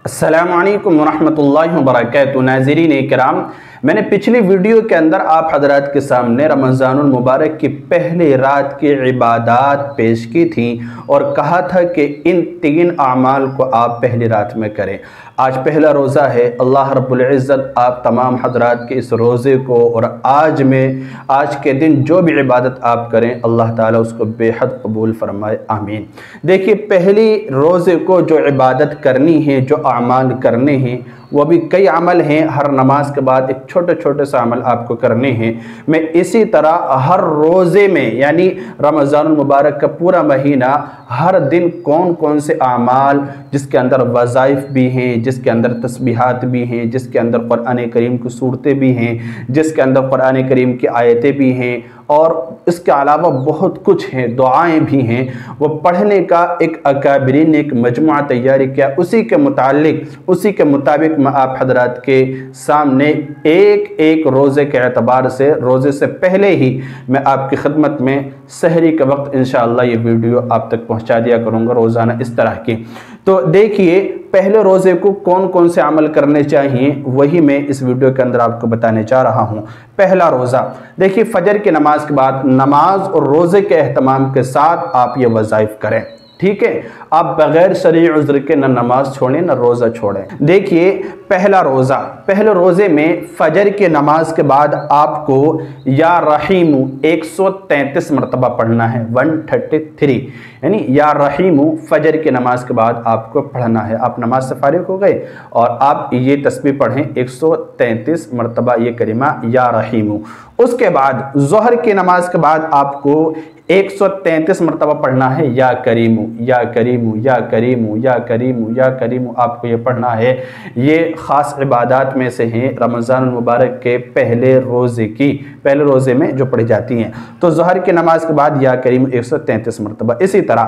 السلام علیکم ورحمۃ اللہ وبرکاتہ۔ ناظرین کرام، میں نے پچھلی ویڈیو کے اندر آپ حضرات کے سامنے رمضان المبارک کی پہلی رات کی عبادات پیش کی تھیں اور کہا تھا کہ ان 3 اعمال کو آپ پہلی رات میں کریں۔ آج پہلا روزہ ہے۔ اللہ رب العزت آپ تمام حضرات کے اس روزے کو اور آج کے دن جو بھی عبادت آپ کریں اللہ تعالیٰ اس کو بے حد قبول فرمائے، آمین۔ دیکھیے، پہلی روزے کو جو عبادت کرنی ہے، جو اعمال کرنے ہیں، وہ بھی کئی عمل ہیں۔ ہر نماز کے بعد ایک چھوٹے سے عمل آپ کو کرنے ہیں۔ میں اسی طرح ہر روزے میں، یعنی رمضان المبارک کا پورا مہینہ، ہر دن کون سے اعمال جس کے اندر وظائف بھی ہیں، جس کے اندر تسبیحات بھی ہیں، جس کے اندر قرآن کریم کی صورتیں بھی ہیں، جس کے اندر قرآن کریم کی آیتیں بھی ہیں، اور اس کے علاوہ بہت کچھ ہیں، دعائیں بھی ہیں، وہ پڑھنے کا ایک اکابرین نے ایک مجموعہ تیاری کیا۔ اسی کے مطابق میں آپ حضرات کے سامنے ایک روزے کے اعتبار سے، روزے سے پہلے ہی میں آپ کی خدمت میں سحری کے وقت انشاءاللہ یہ ویڈیو آپ تک پہنچا دیا کروں گا، روزانہ اس طرح کی۔ تو دیکھیے، پہلے روزے کو کون سے عمل کرنے چاہیے، وہی میں اس ویڈیو کے اندر آپ کو بتانے جا رہا ہوں۔ پہلا روزہ، دیکھیے، فجر کی نماز کے بعد نماز اور روزے کے اہتمام کے ساتھ آپ یہ وظائف کریں، ٹھیک ہے؟ آپ بغیر شرعی عذر کے نہ نماز چھوڑیں نہ روزہ چھوڑیں۔ دیکھیے، پہلے روزے میں فجر کی نماز کے بعد آپ کو یا رحیم 133 مرتبہ پڑھنا ہے، 133، یعنی یا رحیم فجر کی نماز کے بعد آپ کو پڑھنا ہے۔ آپ نماز سے فارغ ہو گئے اور آپ یہ تسبیح پڑھیں 133 مرتبہ یہ کلمہ یا رحیم۔ اس کے بعد ظہر کی نماز کے بعد آپ کو 133 مرتبہ پڑھنا ہے یا کریم یا کریم یا کریم یا کریم یا کریم، آپ کو یہ پڑھنا ہے۔ یہ خاص عبادات میں سے ہیں رمضان المبارک کے پہلے روزے میں جو پڑھی جاتی ہیں۔ تو ظہر کی نماز کے بعد یا کریم 133 مرتبہ۔ اسی طرح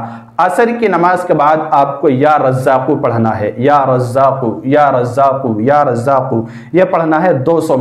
عصر کی نماز کے بعد آپ کو یا رزاق پڑھنا ہے، یا رزاق یا رزاق یا رزاق، یہ پڑھنا ہے 200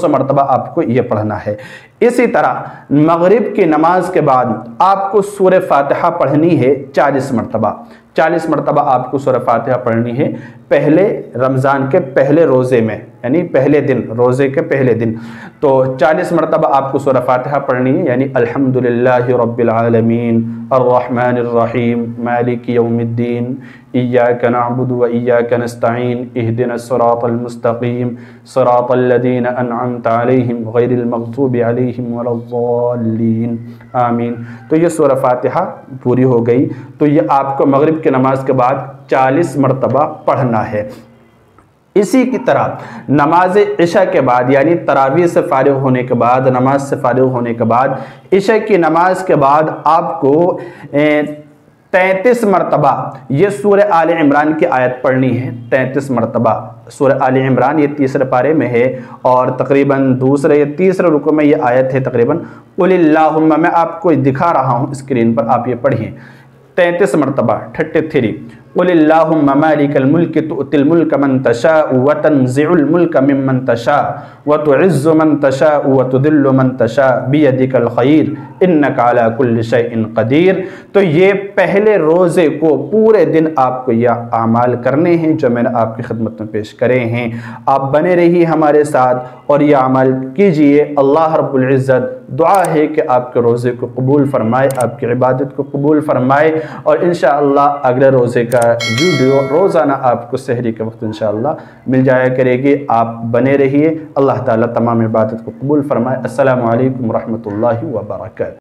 مرتبہ آپ کو یہ پڑھنا ہے۔ اسی طرح مغرب کی نماز کے بعد آپ کو سورہ فاتحہ پڑھنی ہے 40 مرتبہ آپ کو سورہ فاتحہ پڑھنی ہے پہلے رمضان کے پہلے روزے میں، یعنی پہلے دن، روزے کے پہلے دن۔ تو 40 مرتبہ آپ کو سورہ فاتحہ پڑھنی ہے، یعنی الحمدللہ رب العالمین الرحمن الرحیم مالک یوم الدین ایاک نعبد و ایاک نستعین اہدنا الصراط المستقیم صراط الذین انعمت علیہم غیر المغضوب علیہم ولا الضالین، آمین۔ تو یہ سورہ فاتحہ پوری ہو گئی۔ تو یہ آپ کو مغرب کی نماز کے بعد 40 مرتبہ پڑھنا ہے۔ اسی کی طرح نماز عشاء کے بعد، یعنی تراویح سے فارغ ہونے کے بعد، نماز سے فارغ ہونے کے بعد، عشاء کی نماز کے بعد آپ کو 33 مرتبہ یہ سورہ آل عمران کی آیت پڑھنی ہے۔ 33 مرتبہ سورہ آل عمران، یہ تیسرے پارے میں ہے اور تقریباً دوسرے یا تیسرے رکوع میں یہ آیت ہے تقریباً۔ قل اللہم، میں آپ کو دکھا رہا ہوں اسکرین پر، آپ یہ پڑھیں 33 مرتبہ، 33۔ قل اللہم مالک الملک تؤتی الملک من تشاء وتنزع الملک ممن تشاء وتعز من تشاء وتذل من تشاء بیدک الخیر انک علی کل شیء قدیر۔ تو یہ پہلے روزے کو پورے دن آپ کو یہ اعمال کرنے ہیں جو میں نے آپ کی خدمت میں پیش کرے ہیں۔ آپ بنے رہیے ہمارے ساتھ اور یہ اعمال کیجئے۔ اللہ رب العزت دعا ہے کہ آپ کے روزے کو قبول فرمائے، آپ کی عبادت کو قبول فرمائے، اور انشاءاللہ اگلے روزے کا ویڈیو روزانہ آپ کو سحری کے وقت انشاءاللہ مل جایا کرے گی۔ آپ بنے رہیے، اللہ تعالیٰ تمام عبادت کو قبول فرمائے۔ السلام علیکم ورحمۃ اللہ وبرکاتہ۔